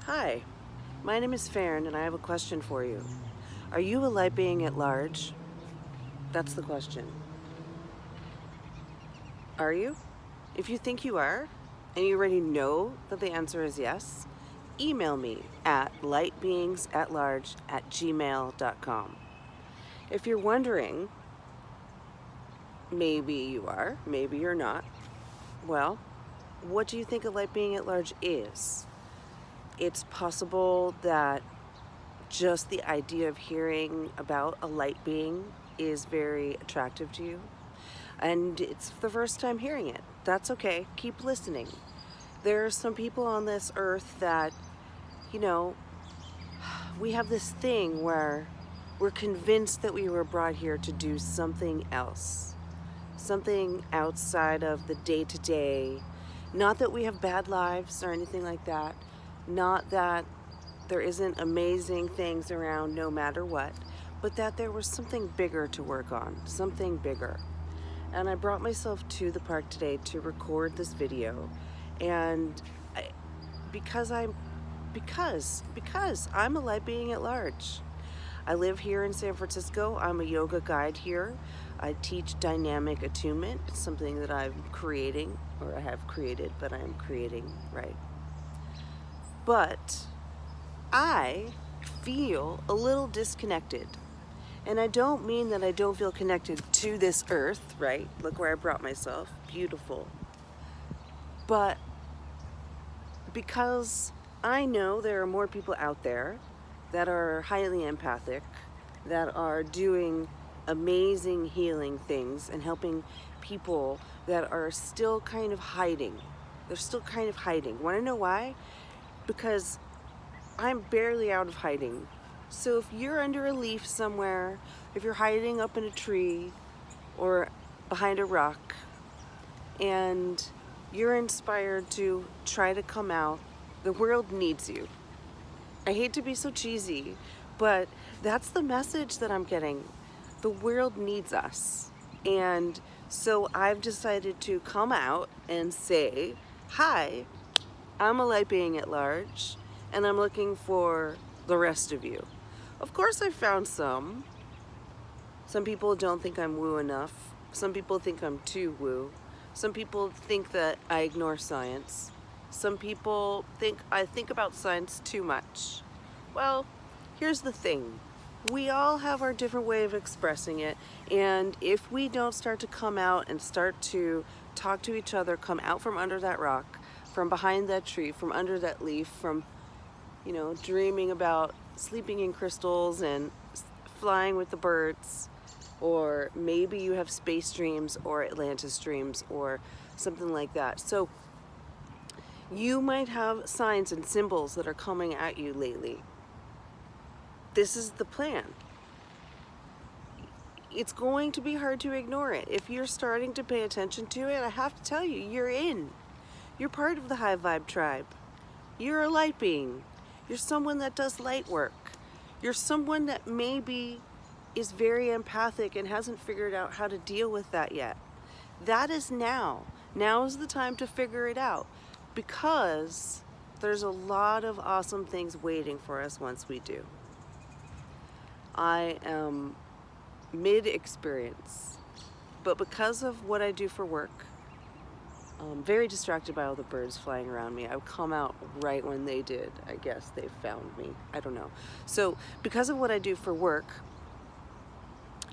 Hi, my name is Farron and I have a question for you. Are you a light being at large? That's the question. Are you? If you think you are, and you already know that the answer is yes, email me at lightbeingsatlarge@gmail.com. If you're wondering, maybe you are, maybe you're not, well, what do you think a light being at large is? It's possible that just the idea of hearing about a light being is very attractive to you, and it's the first time hearing it. That's okay. Keep listening. There are some people on this earth that, you know, we have this thing where we're convinced that we were brought here to do something else, something outside of the day-to-day. Not that we have bad lives or anything like that, not that there isn't amazing things around no matter what, but that there was something bigger to work on, something bigger. And I brought myself to the park today to record this video, and because I'm a light being at large. I live here in San Francisco. I'm a yoga guide here. I teach dynamic attunement. It's something that I'm creating, or I have created, but I'm creating, right? But I feel a little disconnected. And I don't mean that I don't feel connected to this earth, right? Look where I brought myself. Beautiful. But because I know there are more people out there that are highly empathic, that are doing amazing healing things and helping people that are still kind of hiding. They're still kind of hiding. Want to know why? Because I'm barely out of hiding. So if you're under a leaf somewhere, if you're hiding up in a tree or behind a rock, and you're inspired to try to come out, the world needs you. I hate to be so cheesy, but that's the message that I'm getting. The world needs us. And so I've decided to come out and say, hi, I'm a light being at large, and I'm looking for the rest of you. Of course I found some. Some people don't think I'm woo enough. Some people think I'm too woo. Some people think that I ignore science. Some people think I think about science too much. Well, here's the thing. We all have our different way of expressing it, and if we don't start to come out and start to talk to each other, come out from under that rock, from behind that tree, from under that leaf, from, dreaming about sleeping in crystals and flying with the birds, or maybe you have space dreams or Atlantis dreams or something like that. So you might have signs and symbols that are coming at you lately. This is the plan. It's going to be hard to ignore it. If you're starting to pay attention to it, I have to tell you, you're in. You're part of the high vibe tribe. You're a light being. You're someone that does light work. You're someone that maybe is very empathic and hasn't figured out how to deal with that yet. That is now. Now is the time to figure it out, because there's a lot of awesome things waiting for us once we do. I am mid-experience, but because of what I do for work, I'm very distracted by all the birds flying around me. I've come out right when they did. I guess they found me. I don't know. So because of what I do for work,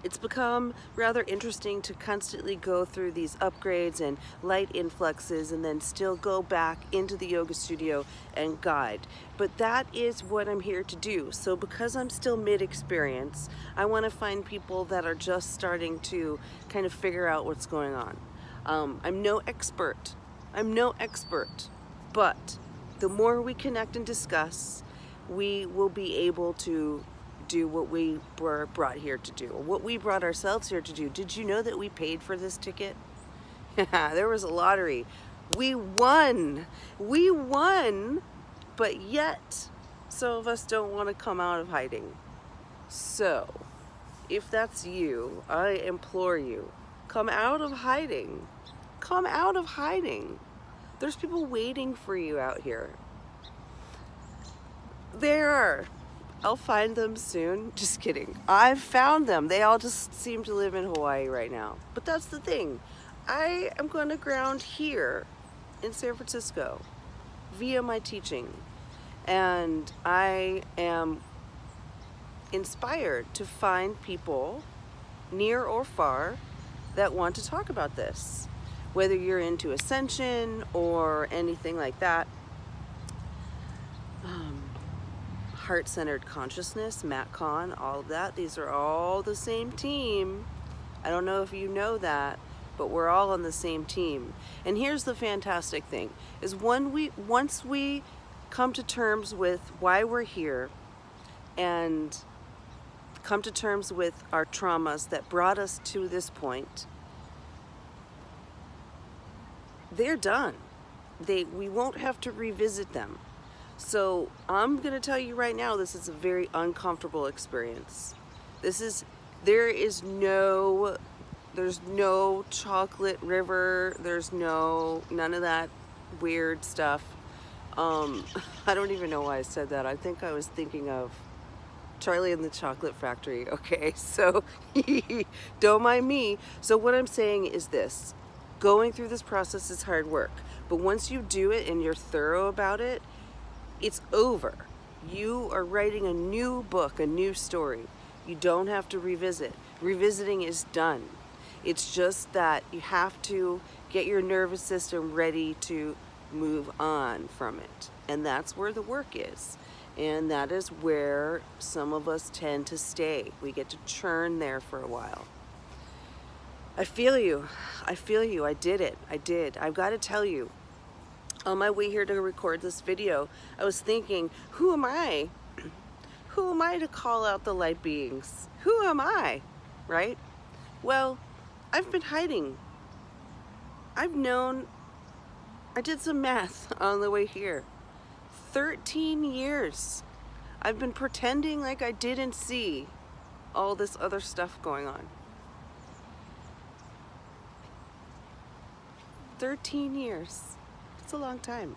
it's become rather interesting to constantly go through these upgrades and light influxes and then still go back into the yoga studio and guide. But that is what I'm here to do. So because I'm still mid-experience, I want to find people that are just starting to kind of figure out what's going on. I'm no expert. But the more we connect and discuss, we will be able to do what we were brought here to do, or what we brought ourselves here to do. Did you know that we paid for this ticket? There was a lottery. We won, but yet some of us don't want to come out of hiding. So if that's you, I implore you, come out of hiding. Come out of hiding. There's people waiting for you out here. They are. I'll find them soon. Just kidding. I've found them. They all just seem to live in Hawaii right now. But that's the thing. I am going to ground here in San Francisco via my teaching. And I am inspired to find people near or far that want to talk about this. Whether you're into ascension or anything like that. Heart-centered consciousness, Matt Kahn, all of that. These are all the same team. I don't know if you know that, but we're all on the same team. And here's the fantastic thing, is once we come to terms with why we're here and come to terms with our traumas that brought us to this point, they're done. We won't have to revisit them. So I'm going to tell you right now, this is a very uncomfortable experience. There's no chocolate river. There's none of that weird stuff. I don't even know why I said that. I think I was thinking of Charlie and the Chocolate Factory. Okay, so don't mind me. So what I'm saying is this. Going through this process is hard work. But once you do it and you're thorough about it, it's over. You are writing a new book, a new story. You don't have to revisit. Revisiting is done. It's just that you have to get your nervous system ready to move on from it. And that's where the work is. And that is where some of us tend to stay. We get to churn there for a while. I feel you. I feel you. I did it. I did. I've got to tell you, on my way here to record this video, I was thinking, who am I? Who am I to call out the light beings? Who am I? Right? Well, I've been hiding. I did some math on the way here. 13 years. I've been pretending like I didn't see all this other stuff going on. 13 years. It's a long time.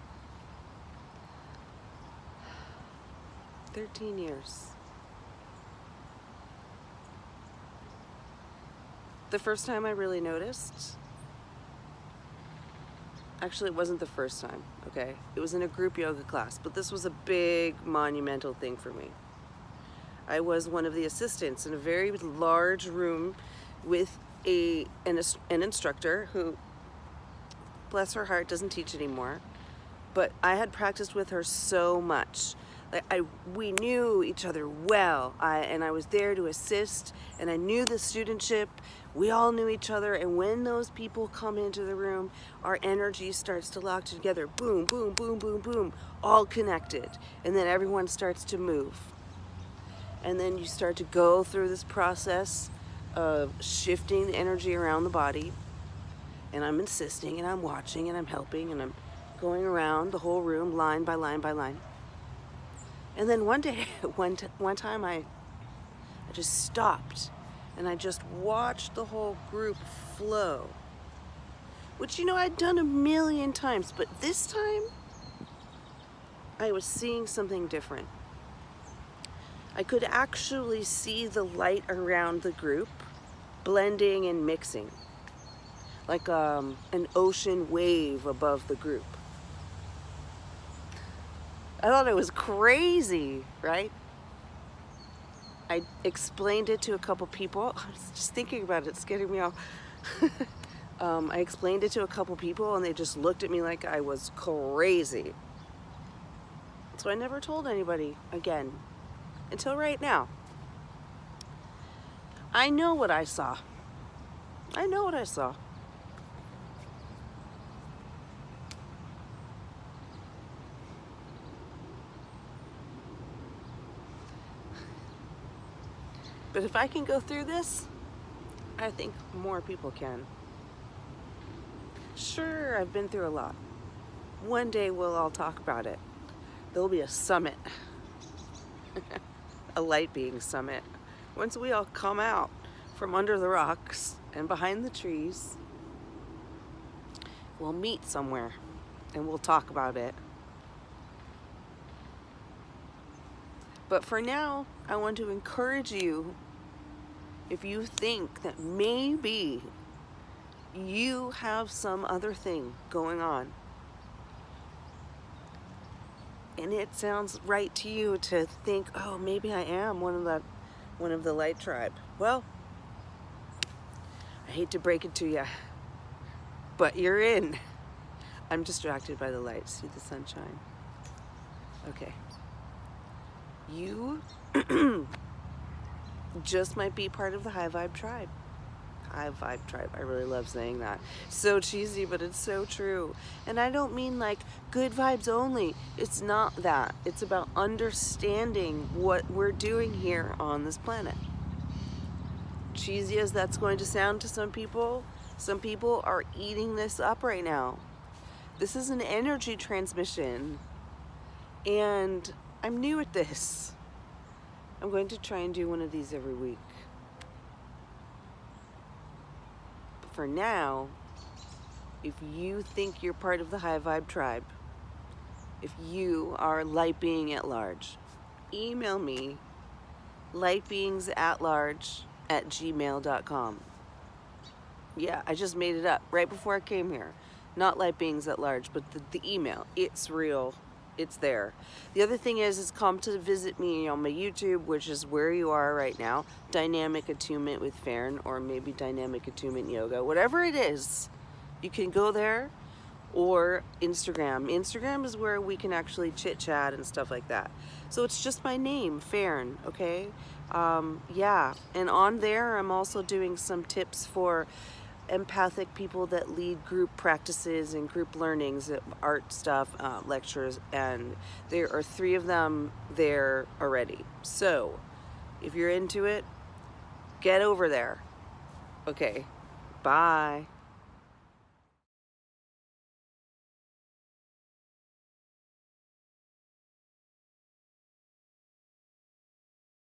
13 years. The first time I really noticed, actually it wasn't the first time, okay? It was in a group yoga class, but this was a big monumental thing for me. I was one of the assistants in a very large room with an instructor who, bless her heart, doesn't teach anymore. But I had practiced with her so much. We knew each other well, and I was there to assist, and I knew the studentship. We all knew each other, and when those people come into the room, our energy starts to lock together. Boom, boom, boom, boom, boom, all connected. And then everyone starts to move. And then you start to go through this process of shifting the energy around the body. And I'm assisting, and I'm watching, and I'm helping, and I'm going around the whole room, line by line by line. And then one day, one time I just stopped, and I just watched the whole group flow. Which, I'd done a million times, but this time, I was seeing something different. I could actually see the light around the group blending and mixing. Like an ocean wave above the group. I thought it was crazy, right? I explained it to a couple people. I was just thinking about it, it's getting me all. I explained it to a couple people, and they just looked at me like I was crazy. So I never told anybody again, until right now. I know what I saw. I know what I saw. But if I can go through this, I think more people can. Sure, I've been through a lot. One day we'll all talk about it. There'll be a summit. A light being summit. Once we all come out from under the rocks and behind the trees, we'll meet somewhere and we'll talk about it. But for now, I want to encourage you, if you think that maybe you have some other thing going on, and it sounds right to you to think, oh, maybe I am one of the light tribe. Well, I hate to break it to you, but you're in. I'm distracted by the lights. See the sunshine? Okay. You just might be part of the high vibe tribe. High vibe tribe. I really love saying that. So cheesy, but it's so true. And I don't mean like good vibes only. It's not that. It's about understanding what we're doing here on this planet. Cheesy as that's going to sound to some people are eating this up right now. This is an energy transmission, and I'm new at this. I'm going to try and do one of these every week. But for now, if you think you're part of the high vibe tribe, if you are light being at large, email me lightbeingsatlarge@gmail.com. Yeah, I just made it up right before I came here. Not light beings at large, but the email. It's real. It's there. The other thing is come to visit me on my YouTube, which is where you are right now. Dynamic Attunement with Farron, or maybe Dynamic Attunement Yoga. Whatever it is, you can go there. Or Instagram. Instagram is where we can actually chit chat and stuff like that. So it's just my name, Farron, okay? Yeah, and on there I'm also doing some tips for empathic people that lead group practices and group learnings, art stuff, lectures, and there are 3 of them there already. So if you're into it, get over there. Okay, bye.